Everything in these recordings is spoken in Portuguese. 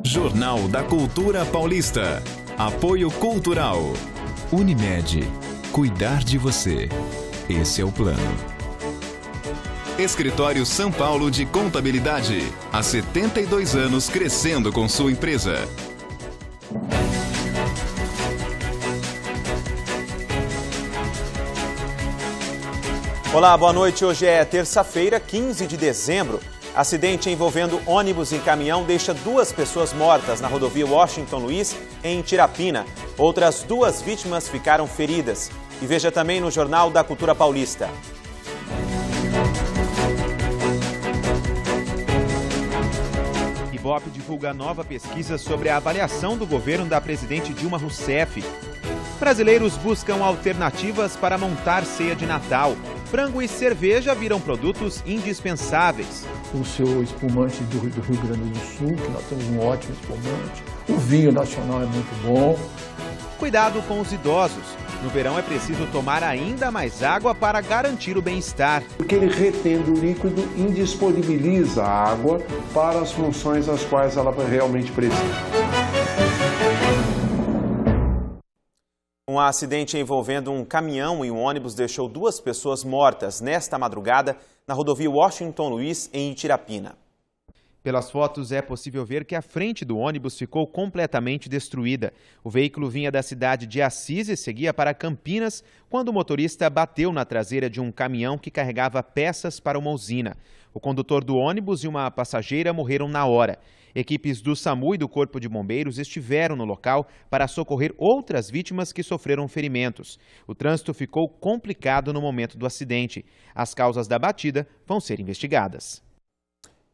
Jornal da Cultura Paulista. Apoio Cultural. Unimed. Cuidar de você. Esse é o plano. Escritório São Paulo de Contabilidade. Há 72 anos crescendo com sua empresa. Olá, boa noite. Hoje é terça-feira, 15 de dezembro. Acidente envolvendo ônibus e caminhão deixa 2 pessoas mortas na rodovia Washington Luiz, em Tirapina. Outras 2 vítimas ficaram feridas. E veja também no Jornal da Cultura Paulista. Ibope divulga nova pesquisa sobre a avaliação do governo da presidente Dilma Rousseff. Brasileiros buscam alternativas para montar ceia de Natal. Frango e cerveja viram produtos indispensáveis. O seu espumante do Rio Grande do Sul, que nós temos um ótimo espumante. O vinho nacional é muito bom. Cuidado com os idosos. No verão é preciso tomar ainda mais água para garantir o bem-estar. Porque ele retendo o líquido indisponibiliza a água para as funções às quais ela realmente precisa. Um acidente envolvendo um caminhão e um ônibus deixou 2 pessoas mortas nesta madrugada na rodovia Washington Luiz, em Itirapina. Pelas fotos é possível ver que a frente do ônibus ficou completamente destruída. O veículo vinha da cidade de Assis e seguia para Campinas quando o motorista bateu na traseira de um caminhão que carregava peças para uma usina. O condutor do ônibus e uma passageira morreram na hora. Equipes do SAMU e do Corpo de Bombeiros estiveram no local para socorrer outras vítimas que sofreram ferimentos. O trânsito ficou complicado no momento do acidente. As causas da batida vão ser investigadas.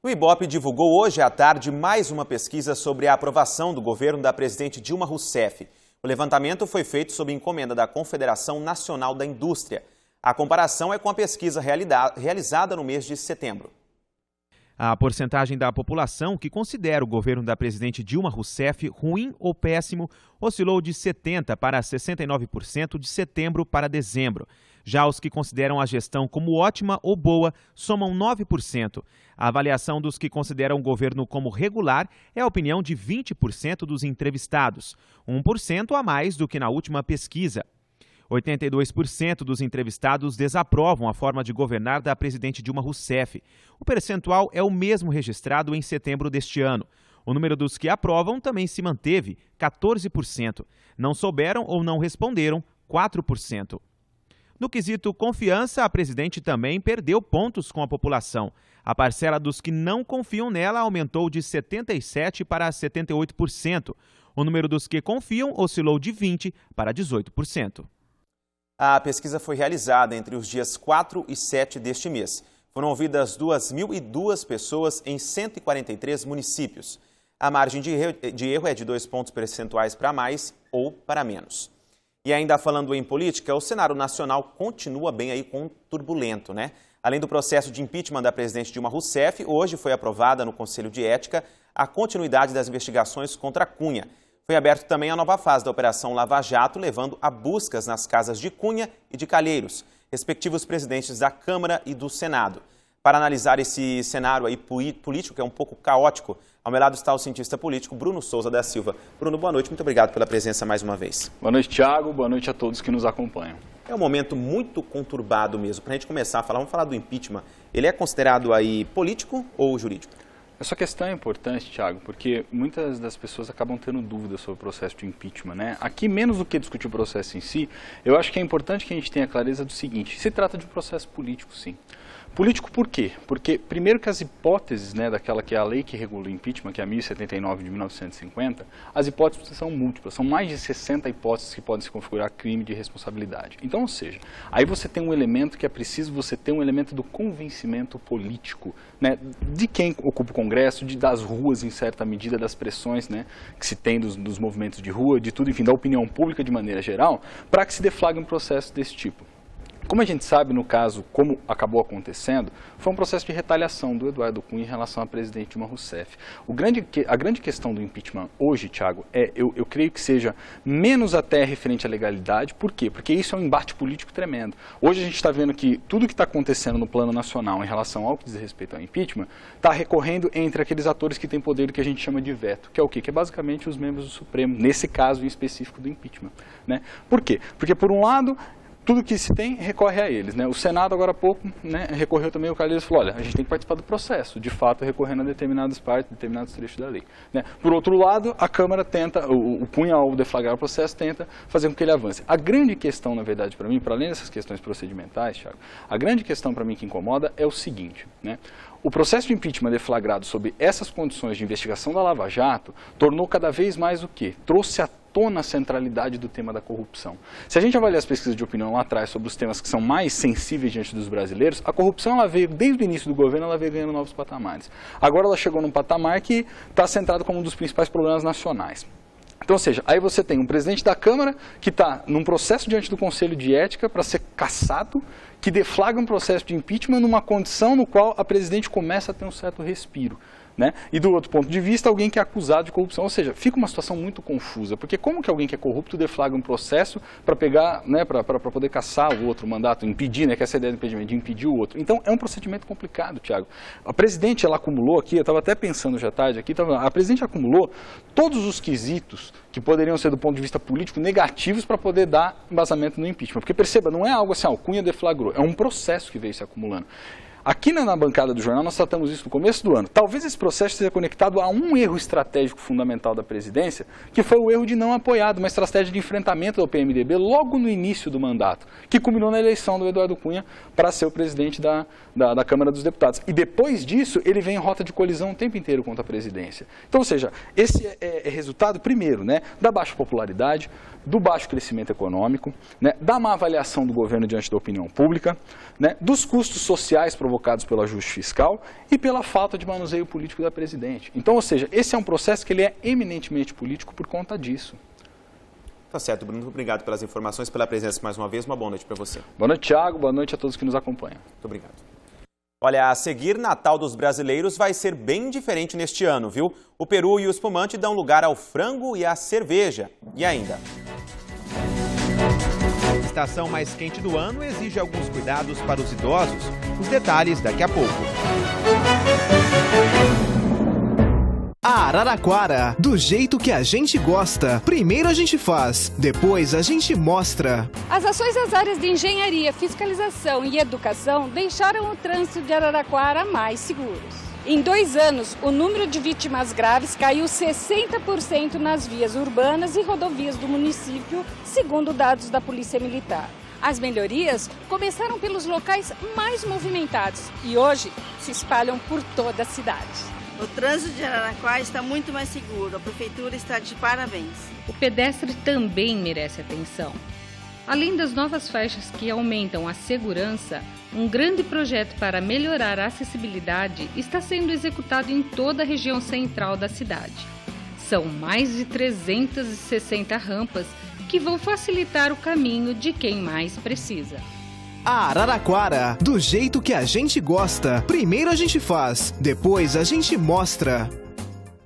O Ibope divulgou hoje à tarde mais uma pesquisa sobre a aprovação do governo da presidente Dilma Rousseff. O levantamento foi feito sob encomenda da Confederação Nacional da Indústria. A comparação é com a pesquisa realizada no mês de setembro. A porcentagem da população que considera o governo da presidente Dilma Rousseff ruim ou péssimo oscilou de 70% para 69% de setembro para dezembro. Já os que consideram a gestão como ótima ou boa somam 9%. A avaliação dos que consideram o governo como regular é a opinião de 20% dos entrevistados, 1% a mais do que na última pesquisa. 82% dos entrevistados desaprovam a forma de governar da presidente Dilma Rousseff. O percentual é o mesmo registrado em setembro deste ano. O número dos que aprovam também se manteve, 14%. Não souberam ou não responderam, 4%. No quesito confiança, a presidente também perdeu pontos com a população. A parcela dos que não confiam nela aumentou de 77% para 78%. O número dos que confiam oscilou de 20% para 18%. A pesquisa foi realizada entre os dias 4 e 7 deste mês. Foram ouvidas 2.002 pessoas em 143 municípios. A margem de erro é de 2 pontos percentuais para mais ou para menos. E ainda falando em política, o cenário nacional continua bem aí turbulento, né? Além do processo de impeachment da presidente Dilma Rousseff, hoje foi aprovada no Conselho de Ética a continuidade das investigações contra Cunha. Foi aberta também a nova fase da Operação Lava Jato, levando a buscas nas casas de Cunha e de Calheiros, respectivos presidentes da Câmara e do Senado. Para analisar esse cenário aí político, que é um pouco caótico, ao meu lado está o cientista político Bruno Souza da Silva. Bruno, boa noite, muito obrigado pela presença mais uma vez. Boa noite, Thiago, boa noite a todos que nos acompanham. É um momento muito conturbado mesmo. Para a gente começar a falar, vamos falar do impeachment. Ele é considerado aí político ou jurídico? Essa questão é importante, Thiago, porque muitas das pessoas acabam tendo dúvidas sobre o processo de impeachment, né? Aqui, menos do que discutir o processo em si, eu acho que é importante que a gente tenha clareza do seguinte: se trata de um processo político, sim. Político por quê? Porque, primeiro, que as hipóteses, né, daquela que é a lei que regula o impeachment, que é a 1079 de 1950, as hipóteses são múltiplas, são mais de 60 hipóteses que podem se configurar crime de responsabilidade. Então, ou seja, aí você tem um elemento que é preciso você ter um elemento do convencimento político, né, de quem ocupa o Congresso, das ruas em certa medida, das pressões, né, que se tem dos movimentos de rua, de tudo, enfim, da opinião pública de maneira geral, para que se deflague um processo desse tipo. Como a gente sabe, no caso, como acabou acontecendo, foi um processo de retaliação do Eduardo Cunha em relação à presidente Dilma Rousseff. A grande questão do impeachment hoje, Thiago, eu creio que seja menos até referente à legalidade. Por quê? Porque isso é um embate político tremendo. Hoje a gente está vendo que tudo que está acontecendo no plano nacional em relação ao que diz respeito ao impeachment está recorrendo entre aqueles atores que têm poder do que a gente chama de veto, que é o quê? Que é basicamente os membros do Supremo, nesse caso em específico do impeachment, né? Por quê? Porque, por um lado, tudo que se tem recorre a eles, né? O Senado, agora há pouco, né, recorreu também, o Calheiros falou, olha, a gente tem que participar do processo, de fato, recorrendo a determinadas partes, determinados trechos da lei, né? Por outro lado, a Câmara tenta, o Cunha, ao deflagrar o processo, tenta fazer com que ele avance. A grande questão, na verdade, para mim, para além dessas questões procedimentais, Thiago, a grande questão para mim que incomoda é o seguinte, né? O processo de impeachment deflagrado sob essas condições de investigação da Lava Jato tornou cada vez mais o quê? Trouxe à tona a centralidade do tema da corrupção. Se a gente avaliar as pesquisas de opinião lá atrás sobre os temas que são mais sensíveis diante dos brasileiros, a corrupção, ela veio, desde o início do governo, ela veio ganhando novos patamares. Agora ela chegou num patamar que está centrado como um dos principais problemas nacionais. Então, ou seja, aí você tem um presidente da Câmara que está num processo diante do Conselho de Ética para ser cassado, que deflagra um processo de impeachment numa condição no qual a presidente começa a ter um certo respiro, né? E do outro ponto de vista, alguém que é acusado de corrupção. Ou seja, fica uma situação muito confusa, porque como que alguém que é corrupto deflagra um processo para pegar, né, para poder cassar o outro mandato, impedir, né, que essa ideia do impedimento, de impedir o outro. Então, é um procedimento complicado, Thiago. A presidente, ela acumulou aqui, eu estava até pensando já tarde aqui, a presidente acumulou todos os quesitos que poderiam ser, do ponto de vista político, negativos para poder dar embasamento no impeachment. Porque, perceba, não é algo assim, o Cunha deflagrou, é um processo que veio se acumulando. Aqui na bancada do jornal nós tratamos isso no começo do ano. Talvez esse processo esteja conectado a um erro estratégico fundamental da presidência, que foi o erro de não apoiar uma estratégia de enfrentamento do PMDB logo no início do mandato, que culminou na eleição do Eduardo Cunha para ser o presidente da Câmara dos Deputados. E depois disso, ele vem em rota de colisão o tempo inteiro contra a presidência. Então, ou seja, esse é resultado, primeiro, né, da baixa popularidade, do baixo crescimento econômico, né, da má avaliação do governo diante da opinião pública, né, dos custos sociais provocados pelo ajuste fiscal e pela falta de manuseio político da presidente. Então, ou seja, esse é um processo que ele é eminentemente político por conta disso. Tá certo, Bruno. Muito obrigado pelas informações, pela presença mais uma vez. Uma boa noite para você. Boa noite, Thiago. Boa noite a todos que nos acompanham. Muito obrigado. Olha, a seguir, Natal dos brasileiros vai ser bem diferente neste ano, viu? O peru e o espumante dão lugar ao frango e à cerveja. E ainda? A estação mais quente do ano exige alguns cuidados para os idosos. Os detalhes daqui a pouco. Araraquara, do jeito que a gente gosta. Primeiro a gente faz, depois a gente mostra. As ações das áreas de engenharia, fiscalização e educação deixaram o trânsito de Araraquara mais seguro. Em 2 anos, o número de vítimas graves caiu 60% nas vias urbanas e rodovias do município, segundo dados da Polícia Militar. As melhorias começaram pelos locais mais movimentados e hoje se espalham por toda a cidade. O trânsito de Araraquara está muito mais seguro. A prefeitura está de parabéns. O pedestre também merece atenção. Além das novas faixas que aumentam a segurança, um grande projeto para melhorar a acessibilidade está sendo executado em toda a região central da cidade. São mais de 360 rampas que vão facilitar o caminho de quem mais precisa. Araraquara, do jeito que a gente gosta. Primeiro a gente faz, depois a gente mostra.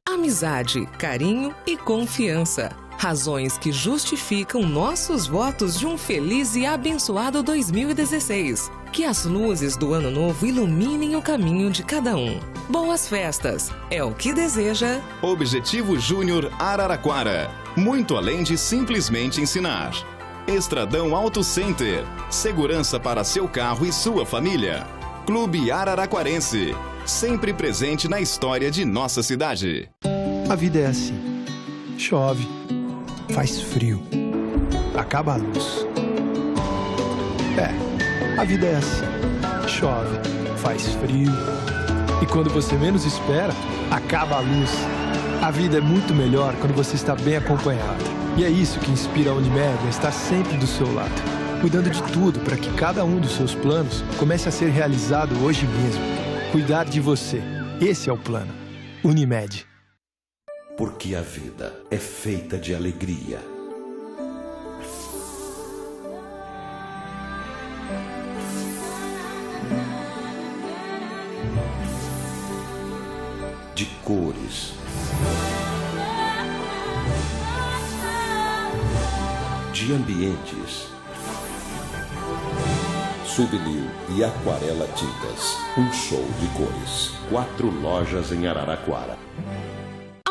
Amizade, carinho e confiança. Razões que justificam nossos votos de um feliz e abençoado 2016. Que as luzes do Ano Novo iluminem o caminho de cada um. Boas festas, é o que deseja Objetivo Júnior Araraquara. Muito além de simplesmente ensinar. Estradão Auto Center. Segurança para seu carro e sua família. Clube Araraquarense. Sempre presente na história de nossa cidade. A vida é assim. Chove. Faz frio. Acaba a luz. A vida é assim. Chove. Faz frio. E quando você menos espera, acaba a luz. A vida é muito melhor quando você está bem acompanhado. E é isso que inspira a Unimed a estar sempre do seu lado, cuidando de tudo para que cada um dos seus planos comece a ser realizado hoje mesmo. Cuidar de você. Esse é o plano. Unimed. Porque a vida é feita de alegria. de cores, de ambientes, souvenir e aquarela tintas. Um show de cores. 4 lojas em Araraquara.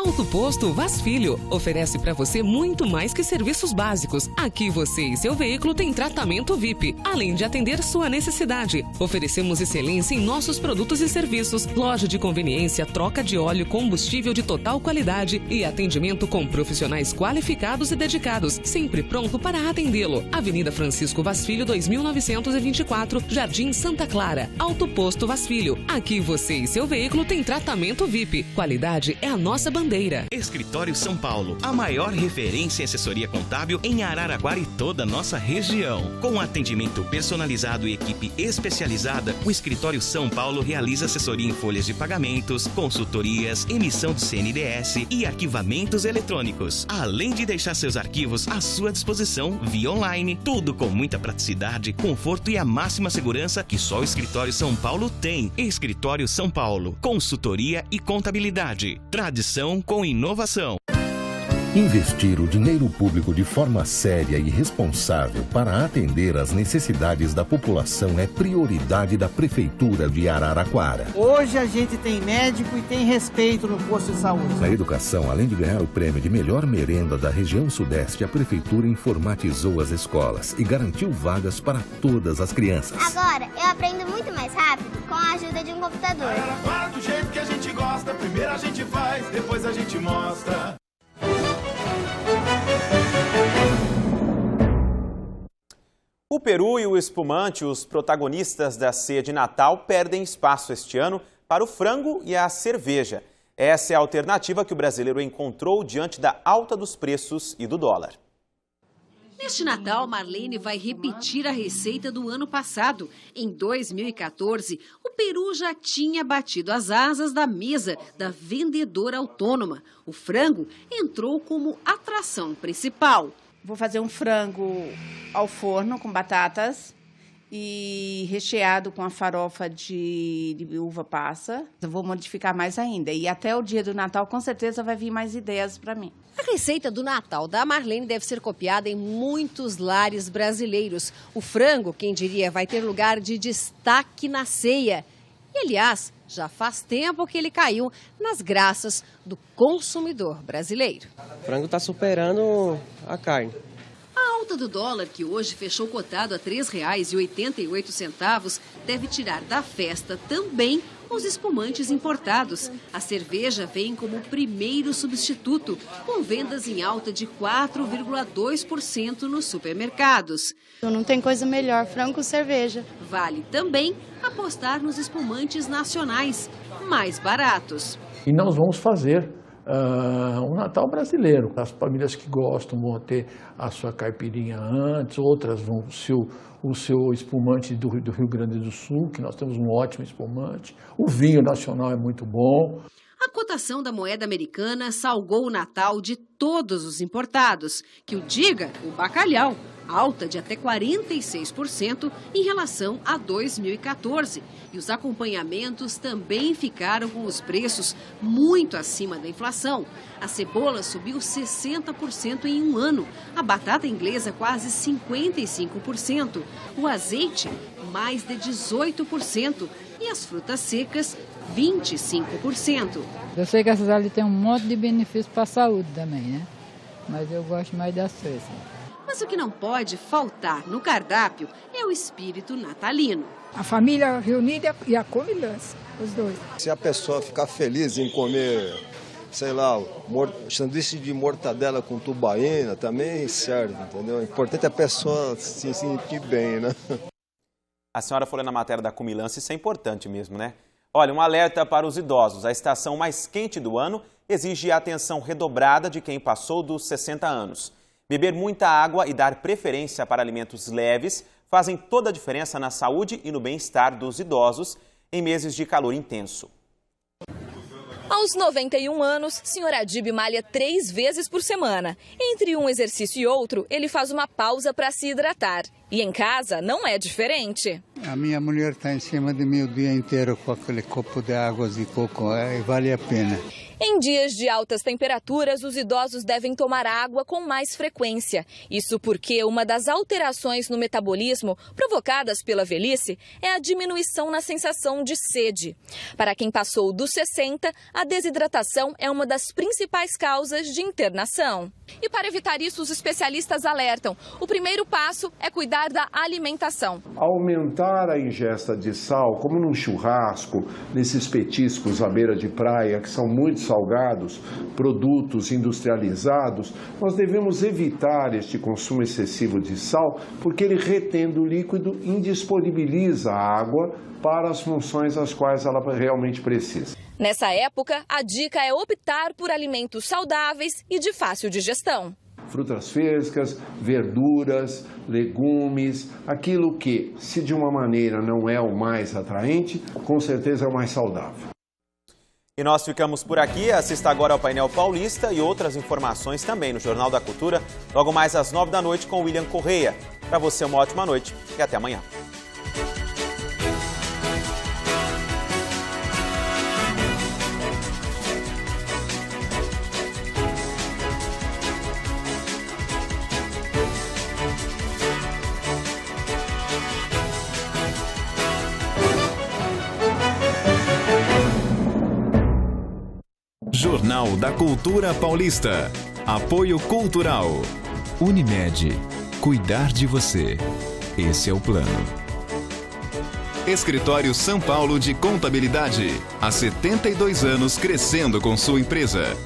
Auto Posto Vaz Filho oferece para você muito mais que serviços básicos. Aqui você e seu veículo têm tratamento VIP, além de atender sua necessidade. Oferecemos excelência em nossos produtos e serviços, loja de conveniência, troca de óleo, combustível de total qualidade e atendimento com profissionais qualificados e dedicados, sempre pronto para atendê-lo. Avenida Francisco Vaz Filho, 2924, Jardim Santa Clara. Auto Posto Vaz Filho. Aqui você e seu veículo têm tratamento VIP. Qualidade é a nossa bandeira. Escritório São Paulo, a maior referência em assessoria contábil em Araraquara e toda a nossa região. Com atendimento personalizado e equipe especializada, o Escritório São Paulo realiza assessoria em folhas de pagamentos, consultorias, emissão do CNDS e arquivamentos eletrônicos. Além de deixar seus arquivos à sua disposição via online, tudo com muita praticidade, conforto e a máxima segurança que só o Escritório São Paulo tem. Escritório São Paulo, consultoria e contabilidade. Tradição com inovação. Investir o dinheiro público de forma séria e responsável para atender às necessidades da população é prioridade da Prefeitura de Araraquara. Hoje a gente tem médico e tem respeito no posto de saúde. Na educação, além de ganhar o prêmio de melhor merenda da região sudeste, a Prefeitura informatizou as escolas e garantiu vagas para todas as crianças. Agora eu aprendo muito mais rápido com a ajuda de um computador. Araraquara do jeito que a gente gosta, primeiro a gente faz, depois a gente mostra. O peru e o espumante, os protagonistas da ceia de Natal, perdem espaço este ano para o frango e a cerveja. Essa é a alternativa que o brasileiro encontrou diante da alta dos preços e do dólar. Neste Natal, Marlene vai repetir a receita do ano passado. Em 2014, o peru já tinha batido as asas da mesa da vendedora autônoma. O frango entrou como atração principal. Vou fazer um frango ao forno com batatas e recheado com a farofa de uva passa. Eu vou modificar mais ainda. E até o dia do Natal, com certeza, vai vir mais ideias para mim. A receita do Natal da Marlene deve ser copiada em muitos lares brasileiros. O frango, quem diria, vai ter lugar de destaque na ceia. E, aliás, já faz tempo que ele caiu nas graças do consumidor brasileiro. O frango está superando a carne. A alta do dólar, que hoje fechou cotado a R$ 3,88, deve tirar da festa também os espumantes importados. A cerveja vem como primeiro substituto, com vendas em alta de 4,2% nos supermercados. Não tem coisa melhor, frango com cerveja. Vale também apostar nos espumantes nacionais, mais baratos. E nós vamos fazer um Natal brasileiro. As famílias que gostam vão ter a sua caipirinha antes, outras vão o seu espumante do Rio Grande do Sul, que nós temos um ótimo espumante. O vinho nacional é muito bom. A cotação da moeda americana salgou o Natal de todos os importados, que o diga o bacalhau, alta de até 46% em relação a 2014. E os acompanhamentos também ficaram com os preços muito acima da inflação. A cebola subiu 60% em um ano, a batata inglesa quase 55%, o azeite mais de 18% e as frutas secas 25%. Eu sei que essas ali têm um monte de benefícios para a saúde também, né? Mas eu gosto mais das frescas. Mas o que não pode faltar no cardápio é o espírito natalino. A família reunida e a comilança, os dois. Se a pessoa ficar feliz em comer, sei lá, sanduíche de mortadela com tubaína, também serve, entendeu? O importante é a pessoa se sentir bem, né? A senhora falou na matéria da comilança, isso é importante mesmo, né? Olha, um alerta para os idosos. A estação mais quente do ano exige a atenção redobrada de quem passou dos 60 anos. Beber muita água e dar preferência para alimentos leves fazem toda a diferença na saúde e no bem-estar dos idosos em meses de calor intenso. Aos 91 anos, Sr. Adib malha 3 vezes por semana. Entre um exercício e outro, ele faz uma pausa para se hidratar. E em casa não é diferente. A minha mulher está em cima de mim o dia inteiro com aquele copo de água de coco, e vale a pena. Em dias de altas temperaturas, os idosos devem tomar água com mais frequência. Isso porque uma das alterações no metabolismo provocadas pela velhice é a diminuição na sensação de sede. Para quem passou dos 60, a desidratação é uma das principais causas de internação. E para evitar isso, os especialistas alertam: o primeiro passo é cuidar da alimentação. Aumentar a ingesta de sal, como num churrasco, nesses petiscos à beira de praia, que são muito salgados, produtos industrializados, nós devemos evitar este consumo excessivo de sal, porque ele, retendo o líquido, indisponibiliza a água para as funções às quais ela realmente precisa. Nessa época, a dica é optar por alimentos saudáveis e de fácil digestão. Frutas frescas, verduras, legumes, aquilo que, se de uma maneira não é o mais atraente, com certeza é o mais saudável. E nós ficamos por aqui. Assista agora ao Painel Paulista e outras informações também no Jornal da Cultura, logo mais às 9 da noite com William Correia. Para você, uma ótima noite e até amanhã. Jornal da Cultura Paulista. Apoio Cultural. Unimed. Cuidar de você. Esse é o plano. Escritório São Paulo de Contabilidade. Há 72 anos crescendo com sua empresa.